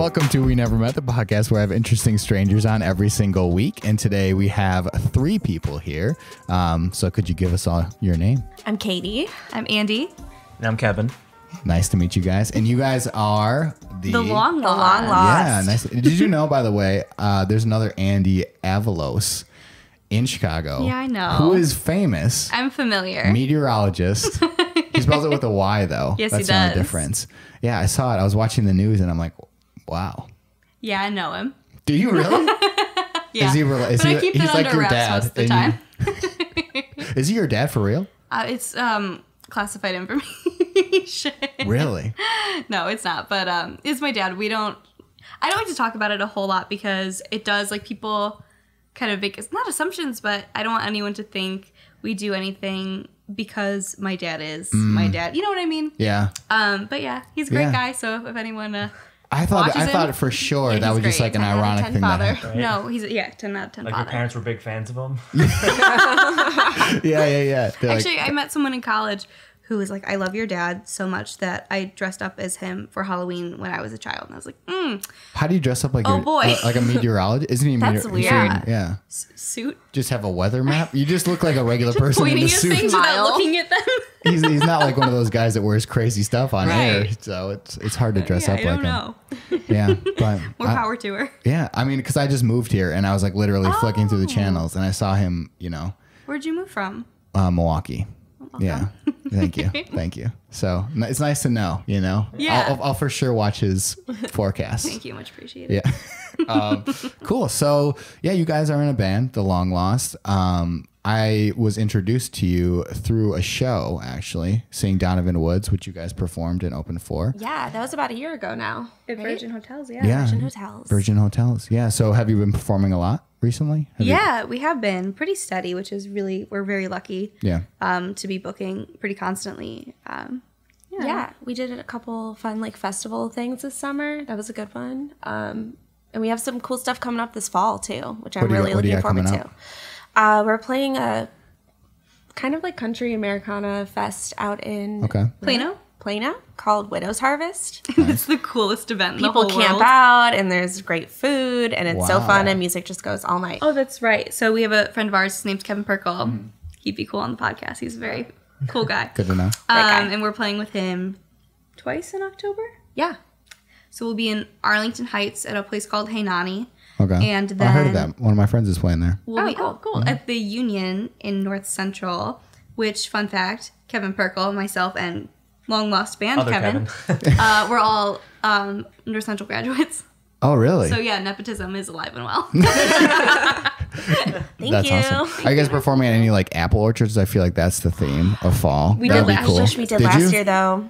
Welcome to We Never Met, the podcast where I have interesting strangers on every single week. And today we have 3 people here. So could you give us all your name? I'm Katie. I'm Andi. And I'm Kevin. Nice to meet you guys. And you guys are The long lost. Yeah, nice. Did you know, by the way, there's another Andi Avalos in Chicago. Yeah, I know. Who is famous. I'm familiar. Meteorologist. He spells it with a Y, though. Yes, That's he the only does. difference. Yeah, I saw it. I was watching the news, and I'm like, wow. Yeah, I know him. Do you really? Yeah. Is he but I keep it he's like under your wraps dad? most of the time. Is he your dad for real? It's classified information. Really? No, it's not. But it's my dad. I don't like to talk about it a whole lot because it does, like, people kind of make, not assumptions, but I don't want anyone to think we do anything because my dad is my dad. You know what I mean? Yeah. But yeah, he's a great guy. So if anyone I thought for sure that was just like an ironic thing that happened. Right? No, he's 10 out of 10 Like father. your parents were big fans of him? Yeah. They're Actually, I met someone in college who was like, I love your dad so much that I dressed up as him for Halloween when I was a child. And I was like, how do you dress up like like a meteorologist? Isn't he? That's weird. Yeah. suit. Just have a weather map. You just look like a regular person in Pointing a at suit. things without looking at them. He's not like one of those guys that wears crazy stuff on air. Right. So it's hard to dress Yeah, up I like don't know. him. Yeah, but More power to her. Yeah, I mean, because I just moved here and I was like literally flicking through the channels and I saw him. Where'd you move from? Milwaukee. Yeah. Thank you. So it's nice to know, Yeah. I'll for sure watch his forecast. Thank you. Much appreciated. Yeah. Cool. So yeah, you guys are in a band, The Long Lost. I was introduced to you through a show, actually, seeing Donovan Woods, which you guys performed and opened for. Yeah, that was about a year ago now. At right? Virgin Hotels, yeah. Yeah. Virgin Hotels. Virgin Hotels. Yeah. So have you been performing a lot recently? Yeah, we have been pretty steady, which is we're very lucky. Yeah. To be booking pretty constantly. Yeah, we did a couple fun festival things this summer. That was a good one. And we have some cool stuff coming up this fall too, which I'm really looking forward to. We're playing a kind of like country Americana fest out in Plano called Widow's Harvest. It's the coolest event in the People whole camp world. out and there's great food and it's so fun and music just goes all night. Oh, that's right. So we have a friend of ours. His name's Kevin Perkle. He'd be cool on the podcast. He's a very cool guy. Good to know. And we're playing with him twice in October. Yeah. So we'll be in Arlington Heights at a place called Hey Nani. Okay. And then I heard of that. One of my friends is playing there. We'll be cool. at the Union in North Central, which, fun fact, Kevin Perkle, myself, and long lost band Other Kevin. We're all North Central graduates. Oh, really? So yeah, nepotism is alive and well. Thank you. Awesome. Are you guys performing at any apple orchards? I feel like that's the theme of fall. We did last- cool. I wish we did last year though.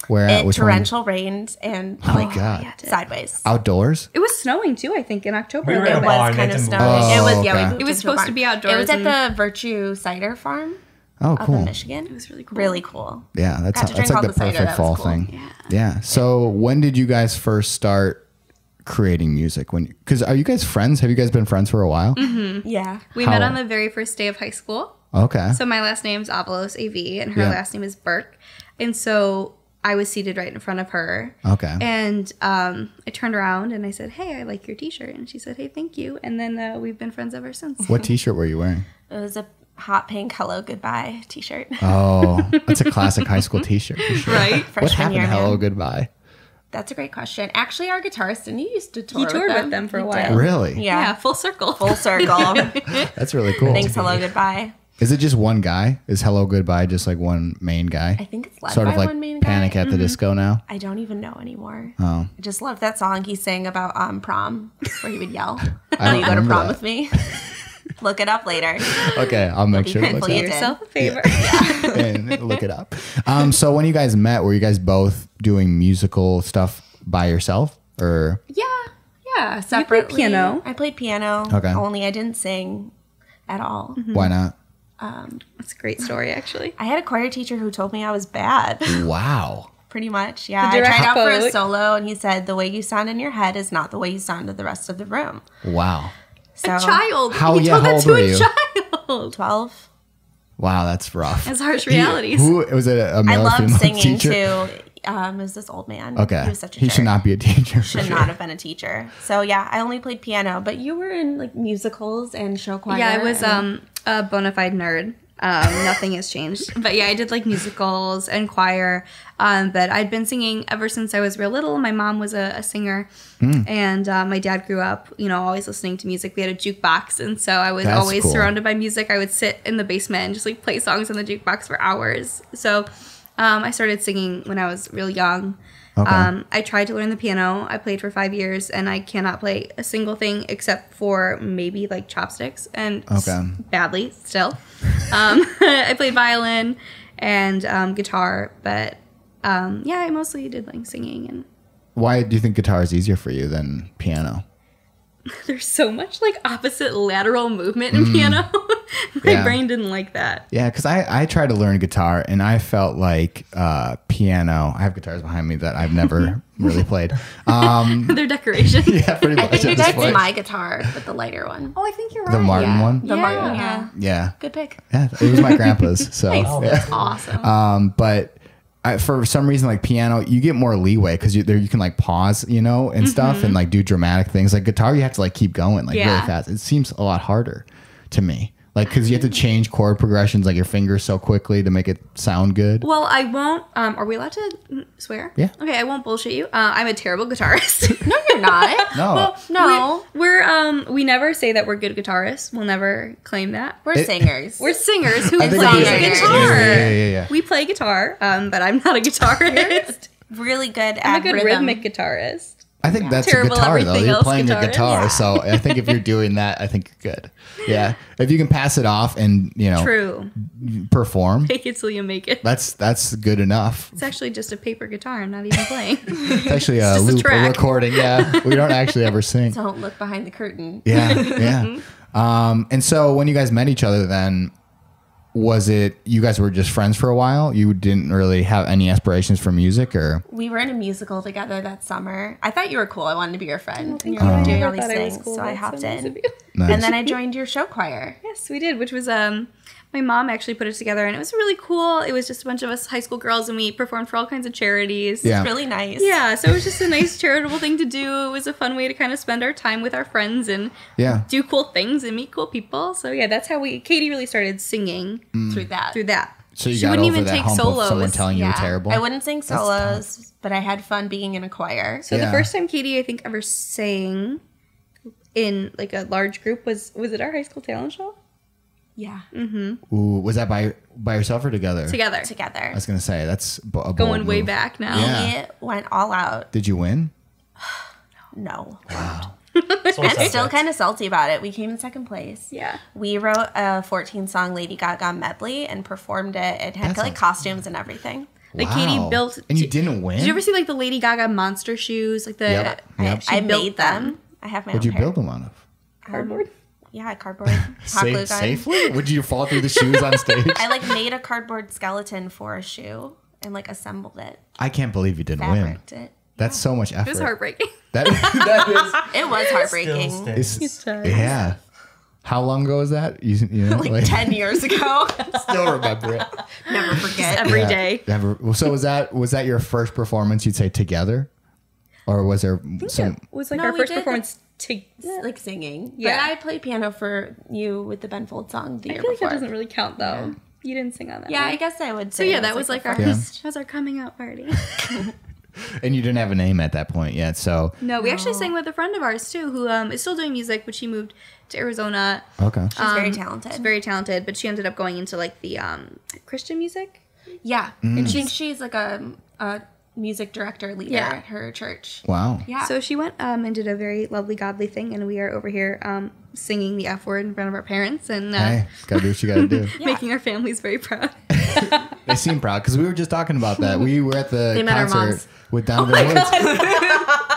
Where at? It Which one? torrential rained and God. sideways. Outdoors? It was snowing too, I think, in October. We were a in little a bit. barn. It was kind of Nathan snowing. moved. It was Oh, okay. we moved It was into a supposed to barn. be outdoors It was at and- the Virtue Cider Farm Oh, up cool. in Michigan. It was really cool. Really cool. Yeah, Got to that's drink like all the the cider. perfect That fall was cool. thing. Yeah. So when did you guys first start creating music? Because are you guys friends? Have you guys been friends for a while? Mm-hmm. Yeah. We met on the very first day of high school. Okay. So my last name's Avalos, A-V, and her last name is Burke. And so I was seated right in front of her. Okay. And I turned around and I said, hey, I like your t-shirt. And she said, hey, thank you. And then we've been friends ever since. What t-shirt were you wearing? It was a hot pink Hello Goodbye t-shirt. Oh, that's a classic high school t-shirt for sure. Right? What Freshman happened year, to Hello man. Goodbye? That's a great question. Actually, our guitarist, and he used to tour He toured with them for a He while. did. Really? Yeah, Yeah. full circle. Full circle. That's really cool. Thanks, Hello Goodbye. Is it just one guy? Is Hello Goodbye just like one main guy? I think it's led Sort by of like one main Panic guy. at the Disco now? I don't even know anymore. Oh. I just love that song he sang about prom, where he would yell, I "Will you go to remember prom that. with me?" Look it up later. Okay, I'll make sure to grateful look you it did. Yourself a favor. up and look it up. So when you guys met, were you guys both doing musical stuff by yourself? Or Yeah, separately. piano. I played piano. Okay. Only I didn't sing at all. why not? That's a great story, actually. I had a choir teacher who told me I was bad. Wow. Pretty much, yeah. The I direct tried out for a quote. solo, and he said, "The way you sound in your head is not the way you sound to the rest of the room." Wow. So, A child. How- He yeah, told how that old to were a you? child. 12. Wow, that's rough. That's harsh realities. Who was it? A male I or loved female singing teacher? too. was this old man. Okay. He was such a He jerk. should not be a teacher. Should not have been a teacher. So yeah, I only played piano, but you were in like musicals and show choir. Yeah, I was a bona fide nerd. Nothing has changed. But yeah, I did like musicals and choir. But I'd been singing ever since I was real little. My mom was a singer. And my dad grew up, always listening to music. We had a jukebox. And so I was always surrounded by music. I would sit in the basement and just like play songs on the jukebox for hours. So I started singing when I was real young. Okay. I tried to learn the piano. I played for 5 years, and I cannot play a single thing except for maybe like chopsticks, and badly still. I played violin and guitar, but yeah, I mostly did like singing. And why do you think guitar is easier for you than piano? There's so much like opposite lateral movement in piano. My brain didn't like that. Yeah, because I tried to learn guitar and I felt like piano. I have guitars behind me that I've never really played. They're decoration. Yeah, pretty much. I think that's my guitar, but the lighter one. Oh, I think you're right. The Martin one? The Martin, yeah. Yeah. Good pick. Yeah, it was my grandpa's. So Nice. Oh, yeah. that's Awesome. But for some reason, like piano, you get more leeway because you can like pause, and stuff, and like do dramatic things. Like guitar, you have to like keep going like really fast. It seems a lot harder to me, like because you have to change chord progressions, like your fingers so quickly to make it sound good. Well, I won't. Are we allowed to swear? Yeah. Okay, I won't bullshit you. I'm a terrible guitarist. No, you're not. No, No. We never say that we're good guitarists. We'll never claim that. We're singers. We're singers who I think play it is. guitar. Yeah. We play guitar, but I'm not a guitarist. really good at I'm a good rhythm. rhythmic guitarist. I think that's a Terrible guitar though. everything You're else playing your guitarist. guitar, so I think if you're doing that, I think you're good. Yeah, if you can pass it off and True. perform, Fake it till you make it. that's good enough. It's actually just a paper guitar. I'm not even playing. It's actually a just a loop, a track. recording. Yeah, we don't actually ever sing. Don't look behind the curtain. Yeah. And so when you guys met each other, then was it you guys were just friends for a while? You didn't really have any aspirations for music, or We were in a musical together that summer. I thought you were cool. I wanted to be your friend. And you you. were doing I all these thought I was things, cool. so I That's hopped so nice in. of you. Nice. And then I joined your show choir. Yes, we did, which was my mom actually put it together, and it was really cool. It was just a bunch of us high school girls, and we performed for all kinds of charities. Yeah. It's really nice. Yeah, so it was just a nice charitable thing to do. It was a fun way to kind of spend our time with our friends and yeah, do cool things and meet cool people. So yeah, that's how Katie really started singing Through that. through that. so you She got wouldn't over even that take hump of someone solos. telling you were terrible. I wouldn't sing solos, but I had fun being in a choir. So Yeah. the first time Katie, I think, ever sang in like a large group was it our high school talent show? Yeah. Ooh, was that by yourself or together? Together. I was gonna say that's a bold Going way move. back now. Yeah. It went all out. Did you win? No. So I'm what's still that? kind of salty about it. We came in second place. Yeah. We wrote a 14-song Lady Gaga medley and performed it. It had That like sounds costumes and everything. Like Wow. Katie built. and you didn't win. Did you ever see like the Lady Gaga monster shoes? Like the Yep. Yep. I built made them. I have my What'd own you pair. build them on? cardboard? Yeah, cardboard. Hot glue gun. Safely? Would you fall through the shoes on stage? I like made a cardboard skeleton for a shoe and like assembled it, I can't believe you didn't win. fabriced it. That's so much effort. It was heartbreaking. That It was heartbreaking. Still is, does. yeah. How long ago was that? You know, like 10 years ago. still remember it. Never forget. Every Yeah, day. never. So was that your first performance? You'd say together, or was there some? It was like No, our we first did. performance Like singing. Yeah. But I played piano for you with the Ben Folds song the I year feel like before. that doesn't really count though. You didn't sing on that. Yeah, one. I guess I would So say. yeah, it that was like the our first. that was our coming out party. And you didn't have a name at that point yet. So No, we actually sang with a friend of ours too, who is still doing music, but she moved to Arizona. okay. She's very talented. She's very talented, but she ended up going into like the Christian music. Yeah. Mm. And she's like a music director leader Yeah. at her church. Wow. Yeah. So she went and did a very lovely, godly thing, and we are over here singing the F word in front of our parents and Hey, gotta do what you gotta do. making our families very proud. They seem proud because we were just talking about that. We were at the They met our concert moms. with Donovan Woods,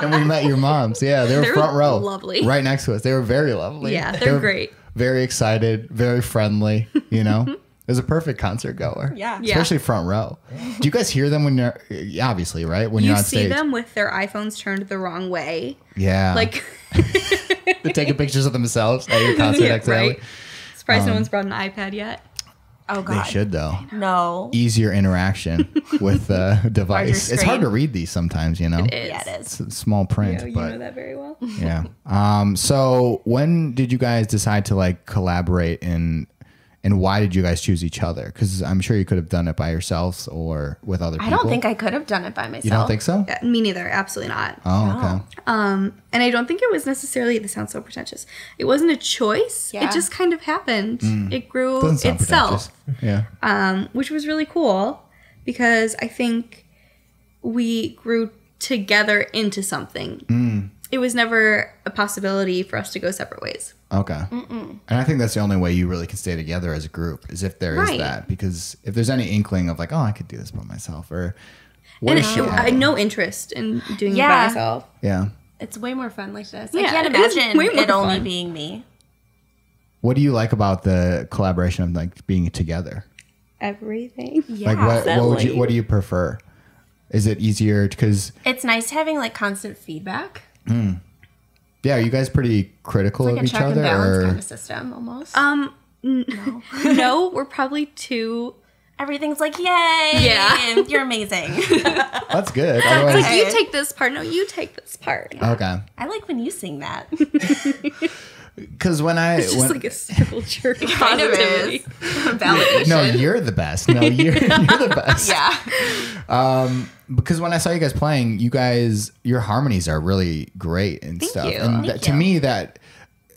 and we met your moms. Yeah, they were They were front row, lovely. right next to us. They were very lovely. Yeah, They they're were great. Very excited, very friendly. You know, it was a perfect concert goer. Yeah. Yeah. Especially front row. Do you guys hear them when you're obviously right when You you're on see stage? them with their iPhones turned the wrong way, Yeah, like they're taking pictures of themselves at your concert. yeah, accidentally. right. Surprised no one's brought an iPad yet. Oh, God. They should, though. No. Easier interaction with the device. It's hard to read these sometimes, you know? It is. Yeah, it is. It's small print. You but know that very well. yeah. So when did you guys decide to like collaborate and why did you guys choose each other? Because I'm sure you could have done it by yourselves or with other people. I don't think I could have done it by myself. You don't think so? Yeah, me neither. Absolutely not. Oh, okay. And I don't think it was necessarily, this sounds so pretentious, it wasn't a choice. Yeah. It just kind of happened. It grew Doesn't sound itself. pretentious. Yeah. Which was really cool because I think we grew together into something. It was never a possibility for us to go separate ways. Okay. And I think that's the only way you really can stay together as a group is if there is Right. that. Because if there's any inkling of like, oh, I could do this by myself or what And is shit I had happening? no interest in doing it Yeah. by myself. Yeah. It's way more fun like this. Yeah, I can't it is imagine way more it only fun. being me. What do you like about the collaboration of like being together? Everything. Yeah. Like Definitely. what do you prefer? Is it easier because It's nice having like constant feedback. yeah, are you guys pretty critical Like of a each check and other balance or kind of system almost. No, we're probably too. Everything's like, yay! Yeah. You're amazing. that's good. It's Otherwise, like, you take this part. No, you take this part. okay. I like when you sing that. Because when I It's just like a circle jerk of Kind of positivity. is. Validation. no, you're the best. No, you're the best. Yeah. Because when I saw you guys playing, your harmonies are really great and stuff. you. And Thank to you. me, that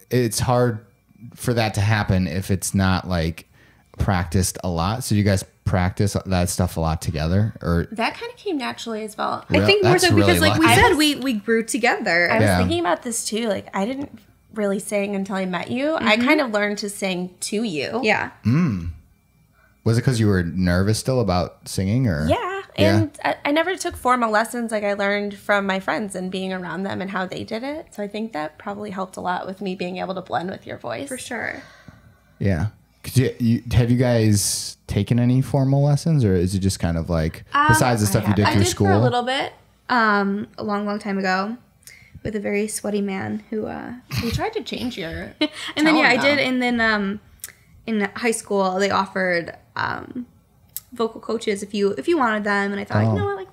it's hard for that to happen if it's not like practiced a lot. So you guys practice that stuff a lot together, or That kind of came naturally as well. I think more That's so because, really like we lucky. said, we grew together. I was Yeah. thinking about this too. Like, I didn't really sing until I met you. I kind of learned to sing to you. Yeah. was it because you were nervous still about singing, or Yeah. And I never took formal lessons. Like, I learned from my friends and being around them and how they did it. So I think that probably helped a lot with me being able to blend with your voice. For sure. Yeah. Have you guys taken any formal lessons, or is it just kind of like besides the stuff you did I through did school? for a little bit, a long time ago, with a very sweaty man who. You tried to change your And then I tone, did, though. and then in high school they offered vocal coaches if you wanted them, and I thought, you know what, like,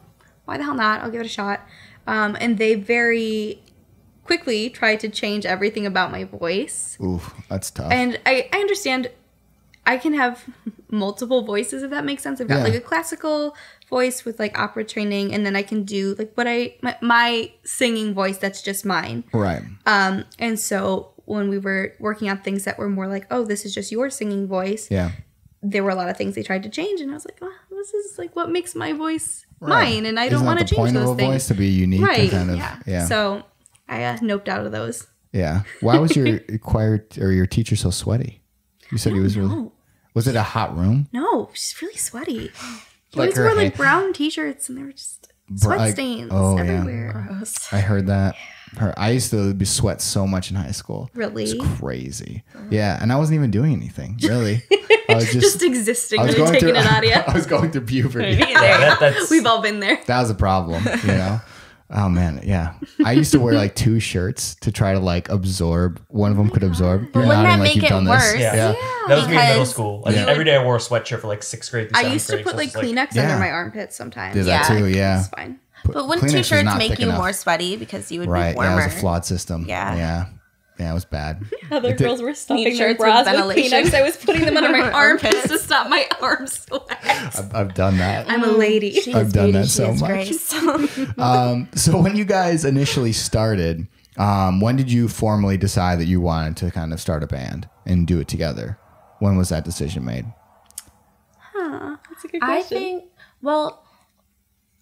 why the hell not? I'll give it a shot. And they very quickly tried to change everything about my voice. Ooh, that's tough. And I understand I can have multiple voices, if that makes sense. I've got Yeah. like a classical voice with like opera training, and then I can do like my singing voice that's just mine. Right. And so when we were working on things that were more like, oh, this is just your singing voice, Yeah. there were a lot of things they tried to change, and I was like, oh, this is like what makes my voice Right. mine, and I Isn't don't want that to the change point of those a things. voice to be unique and Right. kind of Yeah. yeah. So I noped out of those. Yeah. Why was your choir or your teacher so sweaty? You said he was really. Was it a hot room? No, she's really sweaty. She Like always her wore like hand- brown t-shirts, and they were just sweat like- stains oh, yeah. everywhere. Gross. I heard that. I used to be sweat so much in high school. Really? It's crazy. Yeah, and I wasn't even doing anything really. I was Just existing, I was really going taking through. it out of you. I was going through puberty. That's We've all been there. That was a problem, you know. Oh man, yeah. I used to wear like 2 shirts to try to like absorb. One of them could absorb. But You're wouldn't nodding that like make you've it done worse? this. yeah. Yeah. That was me in middle Because school. Like you every day I wore a sweatshirt for like 6th grade through 7th I grade. used to put so like it's like, Kleenex Yeah. under my armpits sometimes. Did that Yeah. too? Yeah. It's fine. But wouldn't Kleenex was 2 shirts not make thick you enough. more sweaty because you would Right. be warmer? Yeah, it was a flawed system. Yeah. Yeah. Yeah, it was bad. Other It did- girls were stuffing Need their shirts with bras with ventilation. Kleenex. I was putting them under my armpits Armpits. to stop my arms sweat. I've done that. I'm a lady. She I've is done beauty, that she so is much. grace. So when you guys initially started, when did you formally decide that you wanted to kind of start a band and do it together? When was that decision made? That's a good I question. think, well,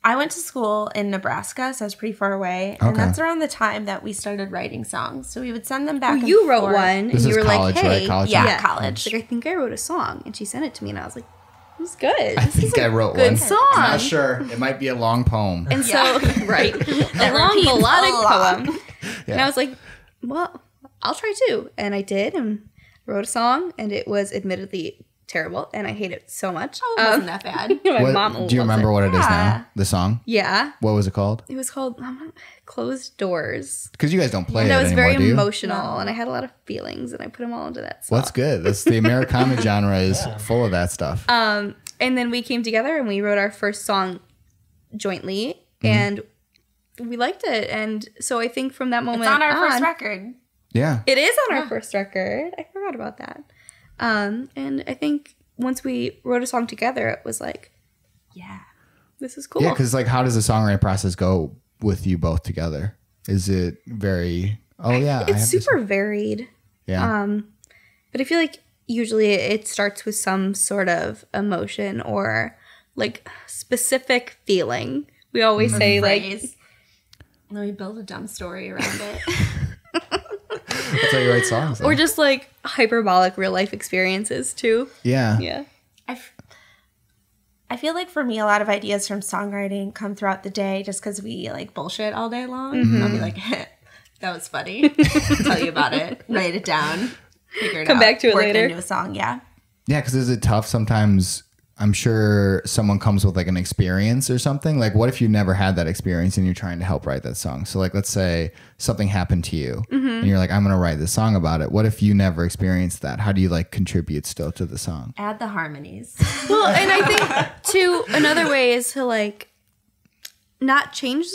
I went to school in Nebraska, so I was pretty far away. And Okay. that's around the time that we started writing songs. So we would send them back and you wrote forth. one, and This you is were college, like, right? hey. College Yeah, time? college. She's like, I think I wrote a song. And she sent it to me, and I was like, this is good. I This think is a I wrote good one. song. I'm not sure. It might be a long poem. And so, right, a long repeats a melodic lot. poem. And I was like, well, I'll try too. And I did, and wrote a song, and it was admittedly terrible, and I hate it so much. Oh, it wasn't that bad. My mom Do you remember what it is Yeah. now? The song? Yeah. What was it called? It was called Closed Doors. Because you guys don't play And it I was anymore, very do you? emotional, and I had a lot of feelings, and I put them all into that song. Well, that's good. That's the Americana genre is full of that stuff. And then we came together, and we wrote our first song jointly, and we liked it. And so I think from that moment It's on our first record. Yeah. It is on our first record. I forgot about that. And I think once we wrote a song together, it was like, yeah, this is cool. Yeah, because like, how does the songwriting process go with you both together? Is it very? Oh yeah, It's super varied. Yeah. But I feel like usually it starts with some sort of emotion or like specific feeling. We always say like, and then we build a dumb story around it. That's how you write songs. or just like hyperbolic real life experiences too. Yeah. Yeah. I feel like for me, a lot of ideas from songwriting come throughout the day just because we like bullshit all day long. I'll be like, that was funny. Tell you about it. Write it down. Figure it out. Come back to it Work later. into a song. Yeah. Yeah, because is it tough sometimes? I'm sure someone comes with like an experience or something. Like, what if you never had that experience and you're trying to help write that song? So, like, let's say something happened to you and you're like, I'm going to write this song about it. What if you never experienced that? How do you like contribute still to the song? Add the harmonies. Well, and I think too, another way is to like not change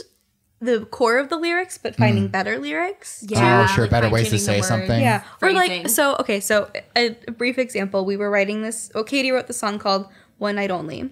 the core of the lyrics, but finding better lyrics. Yeah. Oh, sure. like Better ways to fine-tuning say the something. words. Yeah. Or Phrasing. like, so a brief example, we were writing this, Katie wrote the song called One Night Only.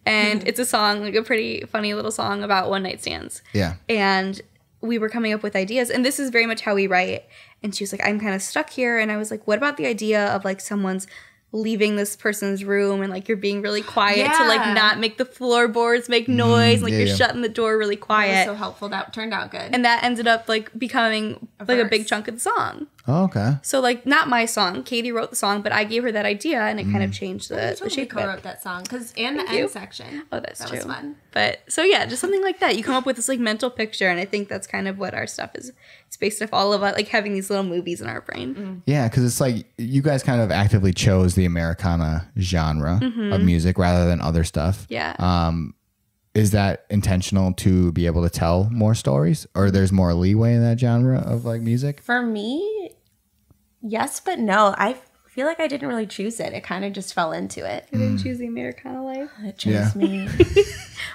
And it's a song, like a pretty funny little song about one night stands. Yeah. And we were coming up with ideas, and this is very much how we write. And she was like, I'm kind of stuck here. And I was like, what about the idea of like someone's leaving this person's room and like you're being really quiet to like Yeah. not make the floorboards make noise, and like yeah, you're yeah. shutting the door really That quiet. was so helpful. That turned out good. And that ended up like becoming like a big verse. chunk of the song. Oh, okay. So like not my song. Katie wrote the song, but I gave her that idea, and it kind of changed I the totally shape of it. co-wrote that song and the you. end section. Oh, that's that true. was fun. But so yeah, just something like that. You come up with this like mental picture, and I think that's kind of what our stuff is. It's based off all of us like having these little movies in our brain. Yeah, because it's like you guys kind of actively chose the Americana genre of music rather than other stuff. Yeah. Is that intentional to be able to tell more stories, or there's more leeway in that genre of like music? For me, yes, but no. I feel like I didn't really choose it. It kind of just fell into it. I didn't choose the Americana life. It chose Yeah. me.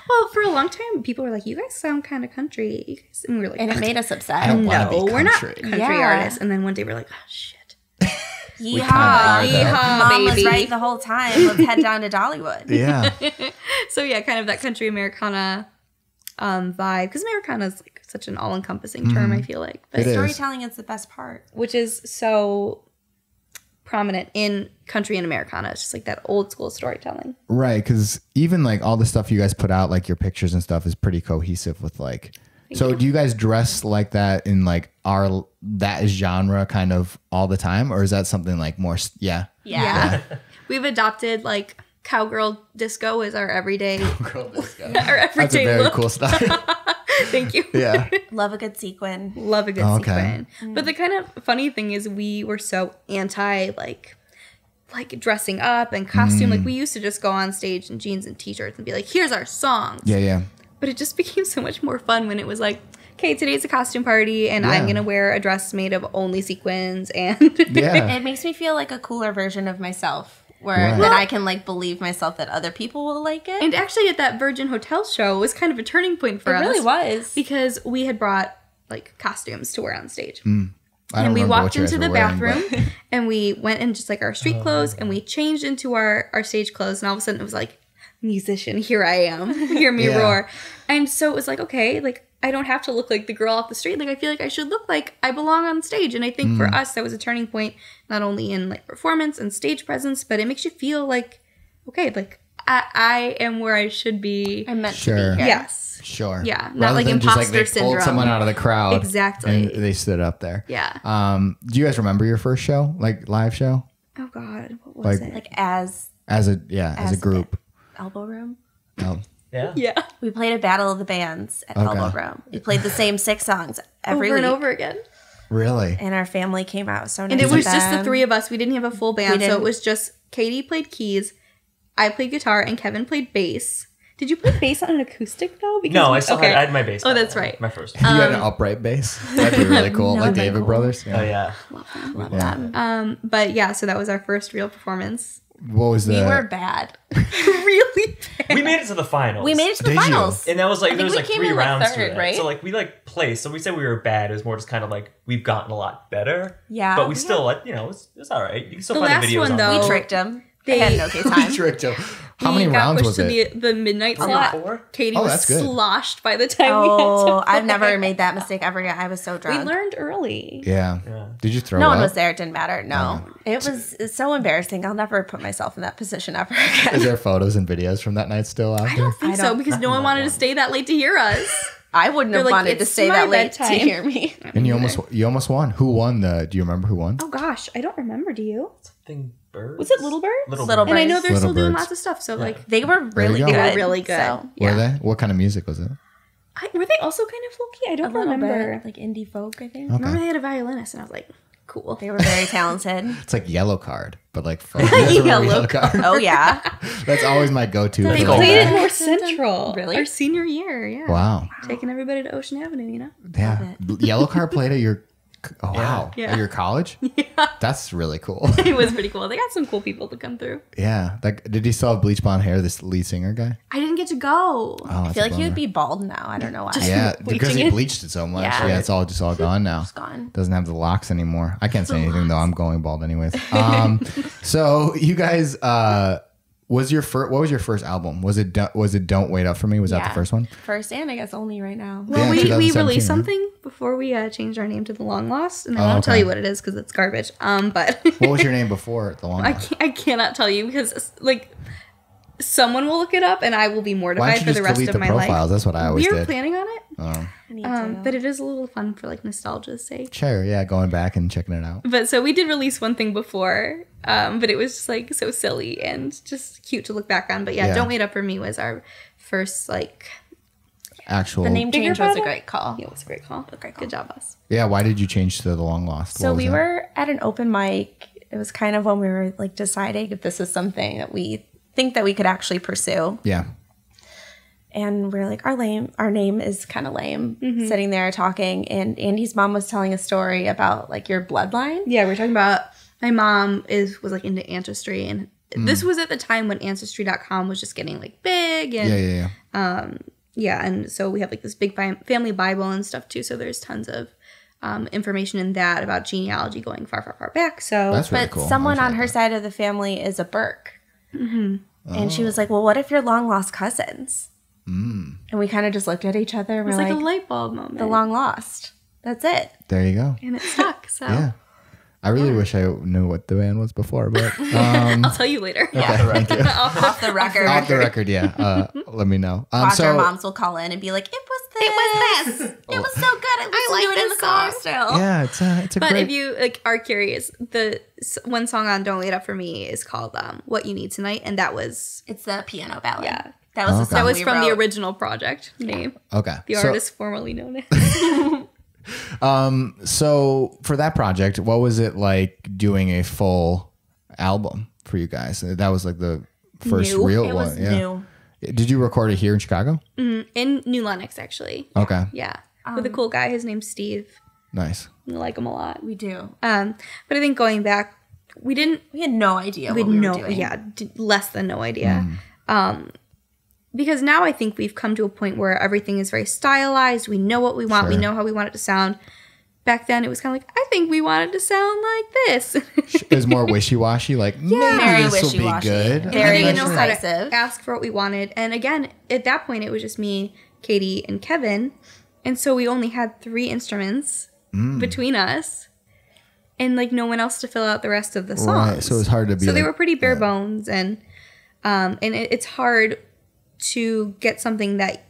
Well, for a long time, people were like, "You guys sound kind of country," you guys, and we were like, And it made us upset. I don't wanna be we're not country." country Yeah. artists." And then one day we're like, "Oh shit." kinda Yeehaw. are, though. Mom was baby. right the whole time. Let's head down to Dollywood. Yeah. So yeah, kind of that country Americana vibe, because Americana is like such an all-encompassing term. I feel like, but It is. Storytelling is the best part. which is so prominent in country and Americana. It's just like that old school storytelling. Right, because even like all the stuff you guys put out, like your pictures and stuff, is pretty cohesive with like. So do you guys dress like that in like that genre kind of all the time, or is that something like more? Yeah. Yeah. We've adopted like cowgirl disco as our everyday That's our a everyday very look. cool style. Thank you. Yeah. Love a good sequin. Love a good Okay. sequin. But the kind of funny thing is we were so anti like dressing up and costume. Like we used to just go on stage in jeans and t-shirts and be like, here's our songs. Yeah, yeah. But it just became so much more fun when it was like, okay, today's a costume party and Yeah. I'm going to wear a dress made of only sequins and Yeah. It makes me feel like a cooler version of myself, where Right. that I can like believe myself that other people will like it. And actually at that Virgin Hotel show was kind of a turning point for it us. really was. Because we had brought like costumes to wear on stage. I don't And we remember walked what you guys into the were wearing, bathroom but- and we went in just like our street clothes and we changed into our stage clothes, and all of a sudden it was like, musician, here I am. Hear me Yeah. roar. And so it was like, okay, like I don't have to look like the girl off the street. Like I feel like I should look like I belong on stage. And I think for us that was a turning point, not only in like performance and stage presence, but it makes you feel like, okay, like I am where I should be. I'm meant Sure. to be here. Yes. Sure. Yeah, not Rather like than just, imposter they syndrome. pulled someone out of the crowd. Exactly. And they stood up there. Yeah. Do you guys remember your first show, like live show, Oh God, what was Like- it? Like as as a group? Elbow Room. No. Yeah. Yeah. We played a battle of the bands at Okay. Elbow Room. We played the same 6 songs every Over week. and over again. Really? And our family came out. So nice. And it was just the them. 3 of us. We didn't have a full band. So it was just Katie played keys, I played guitar, and Kevin played bass. Did you play bass on an acoustic though? Because No, I had my bass. Oh, that's right. My first. You had an upright bass? That'd be really cool. No, like they're David cool. Brothers? Oh yeah. Love them. But yeah, so that was our first real performance. What was the... We were bad. Really bad. We made it to the finals. We made it to the Did you? finals. And that was like, I there was think like we came 3 in, like, rounds third, to it. right? So like we like placed. So we said we were bad. It was more just kind of like we've gotten a lot better. Yeah. But we still like, you know, it's all right. You can still The find last the videos one, on though, We tricked them. They had an okay time. tricked him. How We many got rounds pushed was to it? the midnight lot. slot. 4? Katie Oh, was that's good. sloshed by the time we Oh, had to I've never made that mistake ever again. I was so We drunk. learned early. Yeah. Did you throw No up? one was there. It didn't matter. No. It's so embarrassing. I'll never put myself in that position ever Is again. there photos and videos from that night still out I there? don't think I so don't- because no one wanted to stay that late to hear us. I wouldn't have They're like, wanted to "It's stay my that late to bedtime." hear me. And you almost won. Who won the... Do you remember who won? Oh gosh, I don't remember. Do you? Something birds. Was it Little Bird? Little Little Birds. And I know Birds. they're Little still doing Birds. lots of stuff. So like, They were really you good. go. they were really good. So, Yeah. Were they? What kind of music was it? Were they also kind of folky? I a don't little remember. bit like indie folk, I think. Okay. Remember they had a violinist, and I was like, cool. They were very talented. It's like Yellow Card, but like... You guys remember Yellow Yellow Card? Oh, yeah. That's always my go-to. They for go like played that. it North Central. Really? Our senior year, yeah. Wow. Taking everybody to Ocean Avenue, you know? Yeah. Yellow Card played at your... Oh, wow. Yeah. At your college? Yeah. That's really cool. It was pretty cool. They got some cool people to come through. Yeah. Like, did he still have bleach blonde hair, this lead singer guy? I didn't get to go. Oh, I feel like he would be bald now. I don't know why. Yeah, because he bleaching it. bleached it so much. Yeah. Yeah, it's all gone now. It's gone. Doesn't have the locks anymore. I can't say anything though. I'm going bald anyways. So you guys, what was your first album? Was it Don't Wait Up for Me? Was that the first one? First and I guess only right now. Well, Yeah, we 2017, released right? something before we changed our name to The Long Lost, and I Oh, won't tell okay. you what it is because it's garbage. But What was your name before the long? I cannot tell you because like someone will look it up, and I will be Why mortified don't you for the just rest delete of the my profiles? life. That's what I always We were did. planning on it, Oh, I need to. but it is a little fun for like nostalgia's sake. sure. Yeah, going back and checking it out. But so we did release one thing before, but it was just like so silly and just cute to look back on. But yeah, Yeah. Don't Wait Up for Me was our first like. Actual. The name Bigger change was a project? great call. Yeah, it was a great call. Good job, us. Yeah. Why did you change to the long lost? So What was we that? were at an open mic. It was kind of when we were like deciding if this is something that we think that we could actually pursue. Yeah. And we're like, our name is kind of lame. Sitting there talking, and Andy's mom was telling a story about like your bloodline. Yeah, we were talking about my mom was like into ancestry, and this was at the time when ancestry.com was just getting like big and Yeah. and so we have like this big family Bible and stuff too. So there's tons of information in that about genealogy going far, far, far back. So That's really But cool. someone I on her like side of the family is a Burke. And Oh. she was like, well, what if you're long lost cousins? And we kind of just looked at each other and it we're was like like, a light bulb moment. the long lost. That's it. that. There you go. and it stuck. So Yeah. I really wish I knew what the band was before, but I'll tell you later. okay, thank you. Off the record. Off the record, yeah. Let me know. Watch our So moms will call in and be like, it was this. It was so good. I listened to it in the car still. yeah, it's a But great. if you like are curious, the one song on Don't Wait Up for Me is called "What You Need Tonight," and that was It's the piano ballad. Yeah. That was the Okay. song that was we from the wrote. original project name. Okay. The So- artist formerly known as. So for that project, what was it like doing a full album for you guys? That was like the first New. real It one. was Yeah. new. Did you record it here in Chicago? In New Lenox, actually. Okay. Yeah. With a cool guy. His name's Steve. Nice. I like him a lot. We do. But I think going back, we We had no idea had what we no, were doing. yeah, less than no idea. Because now I think we've come to a point where everything is very stylized. We know what we want. We Sure. know how we want it to sound. Back then, it was kind of like, I think we want it to sound like this. It was more wishy-washy, like Very maybe this will be wishy-washy. good. Very I didn't know how indecisive. to ask for what we wanted. And again, at that point, it was just me, Katie, and Kevin. And so we only had 3 instruments between us. And like no one else to fill out the rest of the songs. Right, so it was hard to be So they like- were pretty bare bones, and it's hard to get something that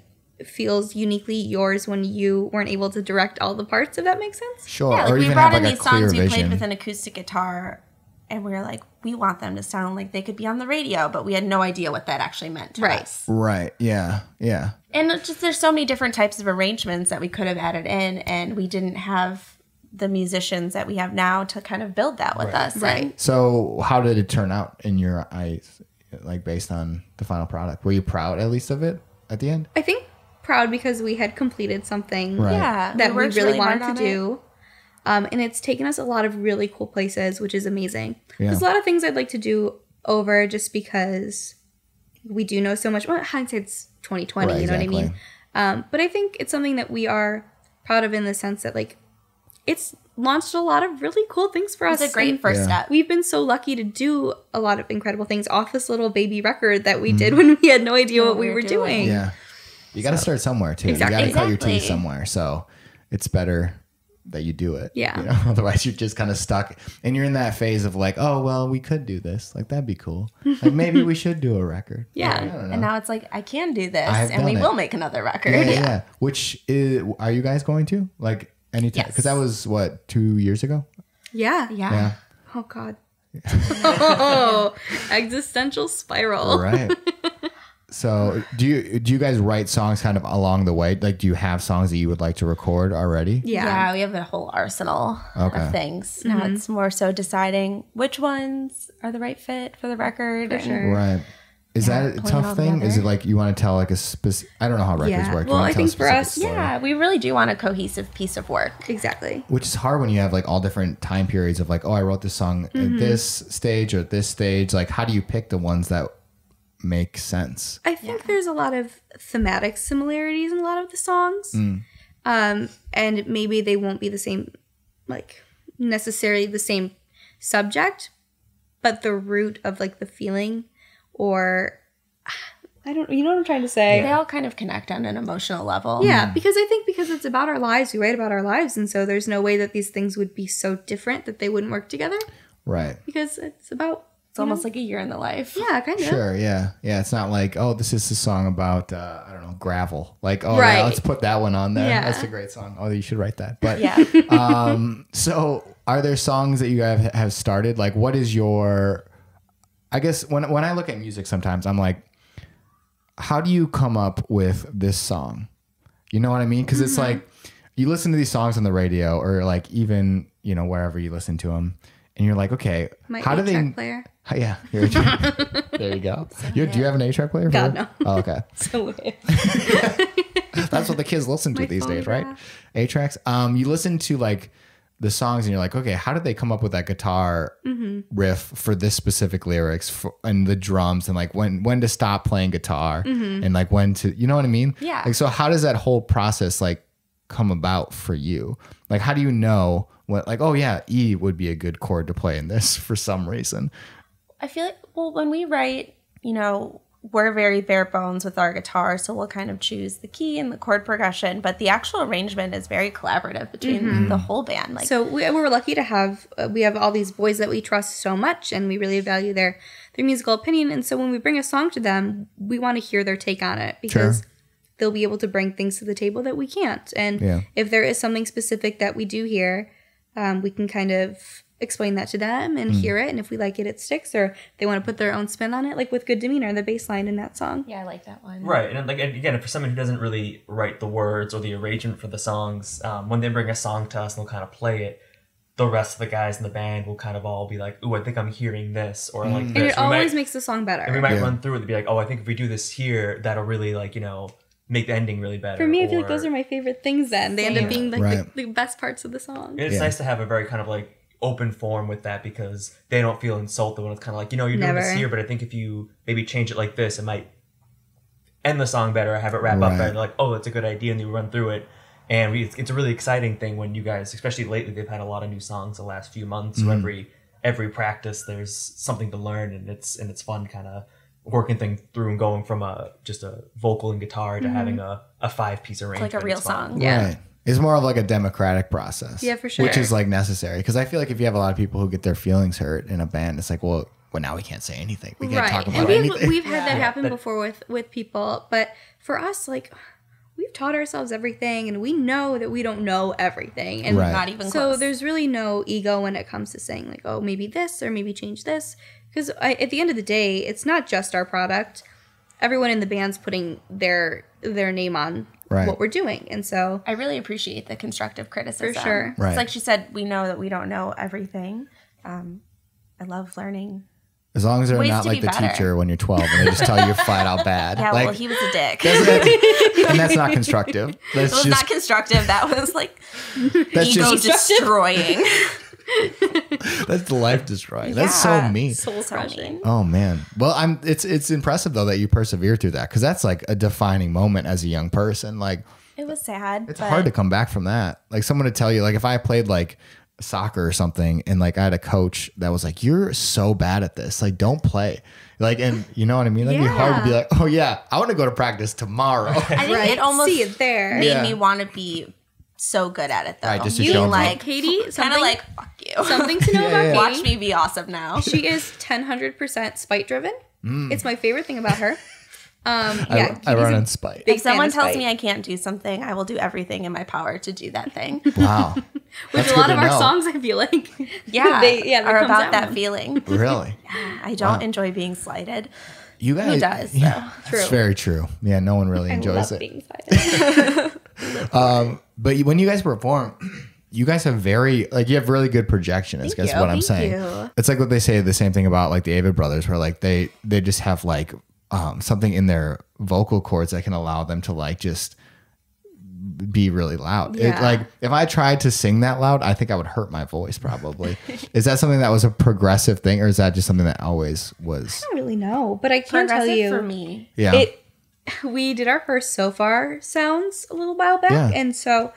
feels uniquely yours when you weren't able to direct all the parts. If that makes sense. Sure, Yeah, like or we even brought have in like a these clear songs we played vision. with an acoustic guitar, and we were like, we want them to sound like they could be on the radio, but we had no idea what that actually meant to Right. us. Right. Yeah. Yeah. And it's just there's so many different types of arrangements that we could have added in, and we didn't have the musicians that we have now to kind of build that with us. Right. And So how did it turn out in your eyes, like based on the final product? Were you proud at least of it at the end? I think proud because we had completed something yeah, that we worked really wanted hard to on do. And it's taken us a lot of really cool places, which is amazing. Yeah. There's a lot of things I'd like to do over just because we do know so much. Well, hindsight's 2020, Right, you know exactly. what I mean? But I think it's something that we are proud of in the sense that, like, it's launched a lot of really cool things for us. It's a great and first Yeah. step. we've been so lucky to do a lot of incredible things off this little baby record that we did when we had no idea what we were doing. Yeah. You got to start somewhere too. Exactly. You got to cut your teeth Exactly. somewhere. So it's better that you do it. Yeah. You know? Otherwise you're just kind of stuck and you're in that phase of like, oh, well, we could do this. Like, that'd be cool. Like, maybe we should do a record. Yeah. I don't know. And now it's like, I can do this, I've and we done it. will make another record. Yeah. Which is, are you guys going to? Like, anytime? Yes. Because that was, what, 2 years ago? Yeah. Yeah. Oh, God. Oh, existential spiral. Right. So do you guys write songs kind of along the way? Like, do you have songs that you would like to record already? Yeah. We have a whole arsenal Okay. of things. Now it's more so deciding which ones are the right fit for the record. and- sure. Right. Is Yeah, that a pulling it tough all thing? Is it together. like you want to tell like a specific? I don't know how records Yeah. work. You Well, wanna I tell a think for specific us, story. Yeah, we really do want a cohesive piece of work. Exactly. Which is hard when you have like all different time periods of like, oh, I wrote this song at this stage or this stage. Like, how do you pick the ones that make sense? I think there's a lot of thematic similarities in a lot of the songs. And maybe they won't be the same, like, necessarily the same subject, but the root of, like, the feeling or I don't, you know what I'm trying to say? They all kind of connect on an emotional level. Yeah, because I think because it's about our lives, we write about our lives, and so there's no way that these things would be so different that they wouldn't work together Right. because it's about It's almost like a year in the life. yeah, kind of. Sure. Yeah. Yeah. It's not like, oh, this is a song about, I don't know, gravel. Like, oh, Right. yeah, let's put that one on there. Yeah. That's a great song. Oh, you should write that. But Yeah. so are there songs that you guys have started? Like, what is your, I guess when I look at music sometimes, I'm like, how do you come up with this song? You know what I mean? Because it's like, you listen to these songs on the radio or like even, you know, wherever you listen to them. And you're like, okay, My how do they? 8-track player. Yeah, you're there you go. Do you have an 8-track player? God, for it? no. Oh, okay. So weird. That's what the kids listen to My these days, right? phonograph. 8-tracks. You listen to like the songs and you're like, okay, how did they come up with that guitar riff for this specific lyrics and the drums and like when to stop playing guitar and like when to, you know what I mean? Yeah. Like, so how does that whole process like come about for you? Like, how do you know what, like, oh yeah, E would be a good chord to play in this for some reason? I feel like, well, when we write, you know, we're very bare bones with our guitar, so we'll kind of choose the key and the chord progression, but the actual arrangement is very collaborative between the whole band. Like, So we're lucky to have we have all these boys that we trust so much, and we really value their musical opinion. And so when we bring a song to them, we want to hear their take on it because they'll be able to bring things to the table that we can't. And if there is something specific that we do hear, we can kind of explain that to them and hear it. And if we like it, it sticks. Or they want to put their own spin on it, like with Good Demeanor, the bass line in that song. yeah, I like that one. Right, and like again, for someone who doesn't really write the words or the arrangement for the songs, when they bring a song to us and they'll kind of play it, the rest of the guys in the band will kind of all be like, "Ooh, I think I'm hearing this," or like this. And it We always might- makes the song better. and we might run through it and be like, "Oh, I think if we do this here, that'll really like make the ending really better." For me, I feel like or- those are my favorite things then. They end up being like Right. the best parts of the song. It's nice to have a very kind of like open form with that because they don't feel insulted when it's kind of like, you're doing this Never. here, but I think if you maybe change it like this, it might end the song better, have it wrap up Right. better. They're like, oh, that's a good idea, and they run through it. And it's a really exciting thing when you guys, especially lately, they've had a lot of new songs the last few months. So every practice, there's something to learn, and it's fun kind of working things through and going from just a vocal and guitar to having a 5-piece arrangement. Like a real It's fun. song. Yeah. Right. It's more of like a democratic process. Yeah, for sure. Which is like necessary. Because I feel like if you have a lot of people who get their feelings hurt in a band, it's like, well, now we can't say anything. We can't talk about and anything. we've had that happen But- before with people, but for us, like, we've taught ourselves everything, and we know that we don't know everything, and Right. Not even so close. there's really no ego when it comes to saying like, oh, maybe this or maybe change this, because at the end of the day, it's not just our product. Everyone in the band's putting their name on what we're doing. And so I really appreciate the constructive criticism. For sure. Right. It's like she said, we know that we don't know everything. I love learning. As long as they're Ways not to like be the better. teacher when you're 12 and they just tell you you're flat out bad. Yeah, like, well, he was a dick. and that's not constructive. That's It was just not constructive. That was like that's ego just destroying. that's life destroying. That's so mean. soul crushing. Oh man. Well, it's impressive though that you persevere through that, because that's like a defining moment as a young person. Like It was sad. it's hard to come back from that. Like someone to tell you, like if I played like soccer or something and like I had a coach that was like, you're so bad at this, like don't play. Like, and you know what I mean? That'd be hard to be like, oh yeah, I want to go to practice tomorrow. I think Right. it almost See it there. made me want to be so good at it though. Right, just to you show 'em like Katie, kind of something- like fuck you. Something to know Yeah, yeah. about Watch Katie. me be awesome now. She is 100% spite driven. It's my favorite thing about her. Yeah, I run on spite. big If someone fan of tells spite. me I can't do something, I will do everything in my power to do that thing. Wow. Which That's a good lot to of our know. songs, I feel like, Yeah, that are comes about out. that feeling. Really? I don't Wow. enjoy being slighted. You guys Who does though? Yeah, True. it's very true. Yeah, no one really I enjoys love it. being spited. But when you guys perform, you guys have you have really good projection, is guess you. what I'm Thank saying. you. It's like what they say, the same thing about like the Avid brothers, where like they just have like something in their vocal cords that can allow them to like just be really loud. Yeah. Like if I tried to sing that loud, I think I would hurt my voice probably. Is that something that was a progressive thing, or is that just something that always was? I don't really know, but I can tell Progressive you for me. Yeah. we did our first So Far sounds a little while back, Yeah. and so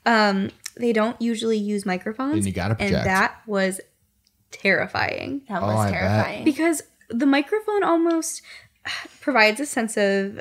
they don't usually use microphones, Then you gotta and project. that was terrifying That Oh, was I bet. terrifying. because the microphone almost provides a sense of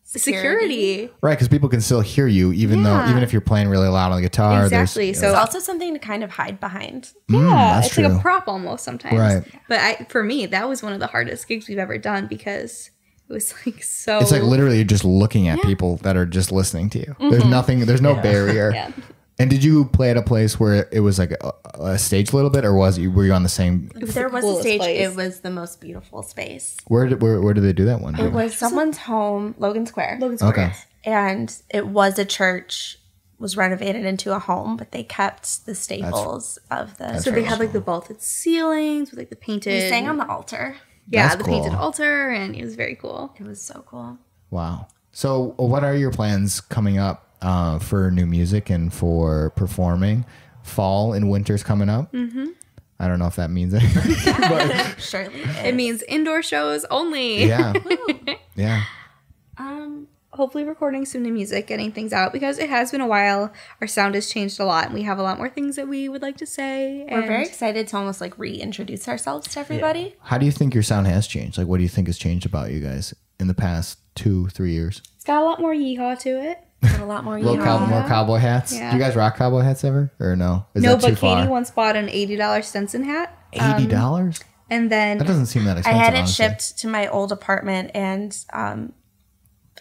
security. Right, because people can still hear you even Yeah. if you're playing really loud on the guitar. Exactly. there's- So It's also something to kind of hide behind. yeah, that's it's like true. a prop almost sometimes. Right. But for me, that was one of the hardest gigs we've ever done because it was like so. It's like literally you're just looking at people that are just listening to you. There's nothing. There's no barrier. Yeah. And did you play at a place where it was like a stage a little bit, or were you on the same? If there was a coolest stage, place. it was the most beautiful space. Where did they do that one? It was someone's home, Logan Square. Logan Square. Okay. And it was a church, was renovated into a home, but they kept the staples of the So they had like the vaulted ceilings with like the painted. We sang on the altar. yeah, That's the painted cool. altar, and it was very cool. It was so cool. Wow. So what are your plans coming up for new music and for performing? Fall and winter's coming up. Mm-hmm. I don't know if that means anything. but Surely It means indoor shows only. yeah. Yeah. Hopefully recording some new music, getting things out because it has been a while. Our sound has changed a lot, and we have a lot more things that we would like to say. We're and very excited to almost like reintroduce ourselves to everybody. How do you think your sound has changed? Like, what do you think has changed about you guys in the past 2-3 years? It's got a lot more yeehaw to it. Got a lot more. More cowboy hats. Yeah. Do you guys rock cowboy hats ever, or no? Is No, that too but Katie far? once bought an $80 Stetson hat, $80. and then That doesn't seem that I expensive. had it honestly. shipped to my old apartment, and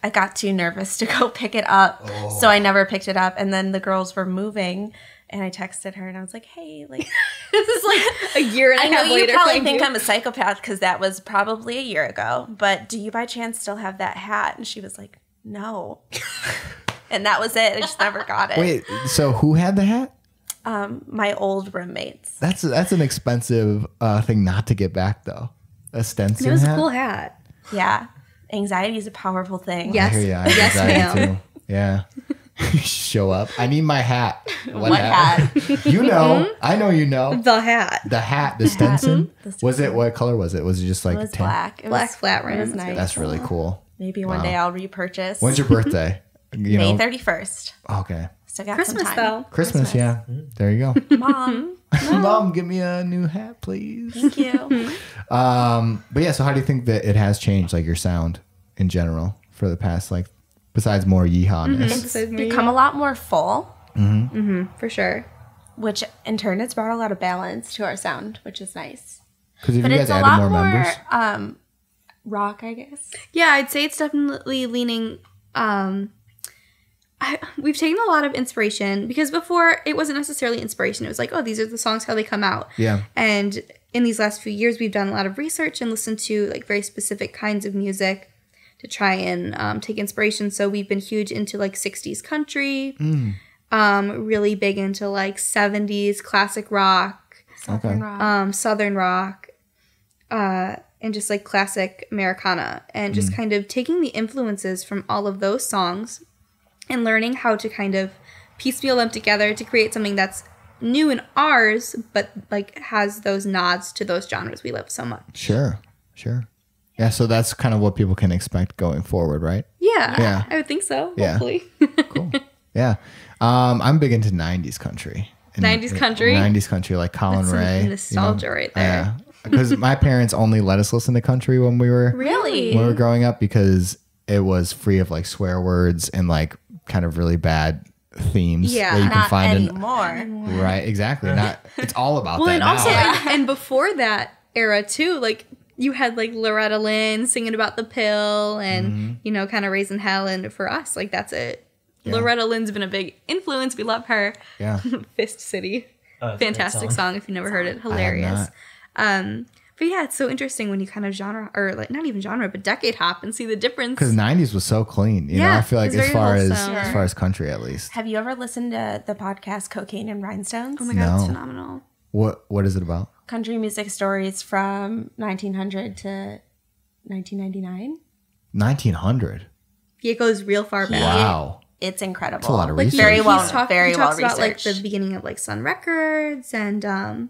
I got too nervous to go pick it up, so I never picked it up. And then the girls were moving, and I texted her, and I was like, "Hey, like this is like a year and a I know half you later. probably thank think you. I'm a psychopath because that was probably a year ago. But do you by chance still have that hat?" And she was like, "No." And that was it. I just never got it. Wait, so who had the hat? My old roommates. That's an expensive thing not to get back though. A Stenson It was hat. a cool hat. Yeah. Anxiety is a powerful thing. Yes. I hear ya. I have Yes, anxiety ma'am. too. Yeah. Show up. I need my hat. What hat? You know. I know you know. The hat. The hat, the Stenson. The Was it, what color was it? Was it just like It was tan? black. It Black was, flat It rim. was That's nice. That's really cool. Maybe one day I'll repurchase. When's your birthday? You May know. Okay. 31st. Still got Christmas some time. though. Christmas, yeah. There you go. Mom, Mom, give me a new hat, please. thank you. But yeah, so how do you think that it has changed, like your sound in general, for the past, like, besides more yeehawness? It's become a lot more full, For sure. which in turn has brought a lot of balance to our sound, which is nice. Because if But you it's guys a added lot more more members, rock, I guess. Yeah, I'd say it's definitely leaning. We've taken a lot of inspiration because before it wasn't necessarily inspiration. It was like, oh, these are the songs, how they come out. yeah, And in these last few years, we've done a lot of research and listened to like very specific kinds of music to try and take inspiration. So we've been huge into like 60s country, really big into like 70s classic rock, Southern rock. Southern rock, and just like classic Americana, and just kind of taking the influences from all of those songs and learning how to kind of piecemeal them together to create something that's new in ours, but like has those nods to those genres we love so much. Sure. Yeah, so that's kind of what people can expect going forward, right? Yeah. I would think so, hopefully. Cool. Yeah. I'm big into 90s country. 90s country? 90s country, like Colin That's Ray. some nostalgia right there. Yeah. Because my parents only let us listen to country when we were growing up, because it was free of like swear words and like kind of really bad themes that you can find anymore. Right, exactly. It's all about that and now. also, and before that era too, like you had like Loretta Lynn singing about the pill and you know, kind of raising hell, and for us, like that's it. Yeah. Loretta Lynn's been a big influence. We love her. Yeah. Fist City. Fantastic song if you've never heard it. Hilarious. But yeah, it's so interesting when you kind of genre, or like not even genre, but decade hop and see the difference. Because 90s was so clean. You know, I feel like as far as country at least. Have you ever listened to the podcast Cocaine and Rhinestones? Oh my God, it's phenomenal. What is it about? Country music stories from 1900 to 1999. 1900? Yeah, it goes real far back. Wow. It's incredible. That's a lot of research. Very well researched. About like the beginning of like Sun Records, and it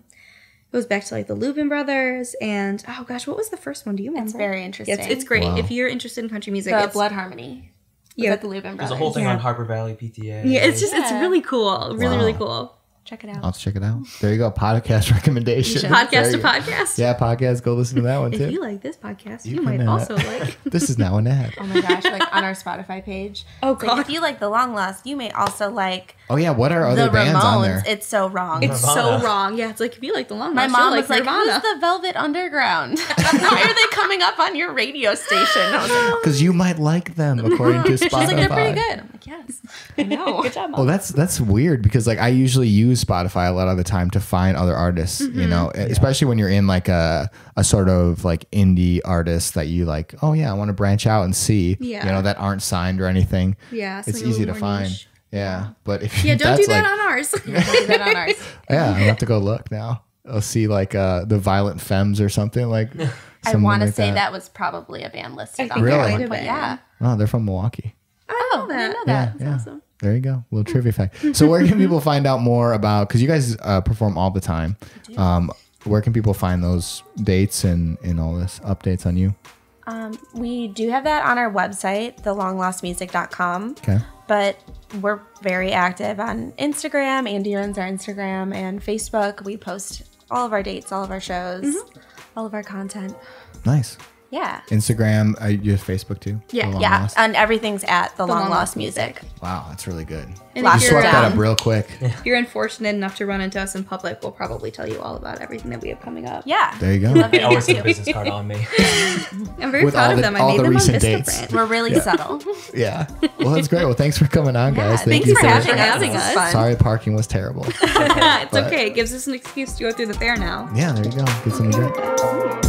goes back to like the Lubin Brothers, and oh gosh, what was the first one? Do you remember? It's very interesting. It's great. Wow. If you're interested in country music, The Blood Harmony. Yeah, the Lubin Brothers. There's a whole thing on Harbor Valley PTA. Yeah, it's just it's really cool. Really cool. Check it out. I'll have to check it out. There you go. Podcast recommendation. Podcast to podcast. Yeah, podcast. Go listen to that one too. If you like this podcast, you might also like. This is now an ad. Oh my gosh, like on our Spotify page. Oh God. Like, if you like The Long Lost, you may also like Oh yeah, what are other the bands Ramones. on there? It's so wrong. It's so wrong. Yeah, it's like if you like the Long My Lost, mom you'll was like, Nirvana. who's the Velvet Underground? Why are they coming up on your radio station? I was like, Because you might like them according to Spotify. she's like, they're pretty good. I'm like, yes, I know. Good job, Mom. Oh, that's weird because like I usually use Spotify a lot of the time to find other artists, you know, especially when you're in like a sort of like indie artist that you like, oh yeah, I want to branch out and see, you know, that aren't signed or anything. Yeah, it's easy to find. Niche. Yeah, but if don't do that on ours. Don't do that on ours. Yeah, I'll have to go look now. I'll see like the Violent Femmes or something like. I want to say that was probably a band listed on really? there. But yeah. Oh, they're from Milwaukee. I didn't know that. That's awesome. There you go. Little trivia fact. So where can people find out more about, because you guys perform all the time. Where can people find those dates and all this updates on you? We do have that on our website, thelonglostmusic.com. Okay. But we're very active on Instagram. Andy runs our Instagram and Facebook. We post all of our dates, all of our shows, all of our content. Nice. Yeah. Instagram, you have Facebook too? Yeah. And everything's at The Long Lost Music. Wow, that's really good. And You swept that up real quick. If you're unfortunate enough to run into us in public, we'll probably tell you all about everything that we have coming up. Yeah. There you go. They always have a business card on me. I'm very proud of them. I made them on Vistaprint. We're really subtle. Yeah. Well, that's great. Well, thanks for coming on, guys. Thanks for having us. Sorry, parking was terrible. It's okay. It gives us an excuse to go through the fair now. Yeah, there you go. Get something to drink.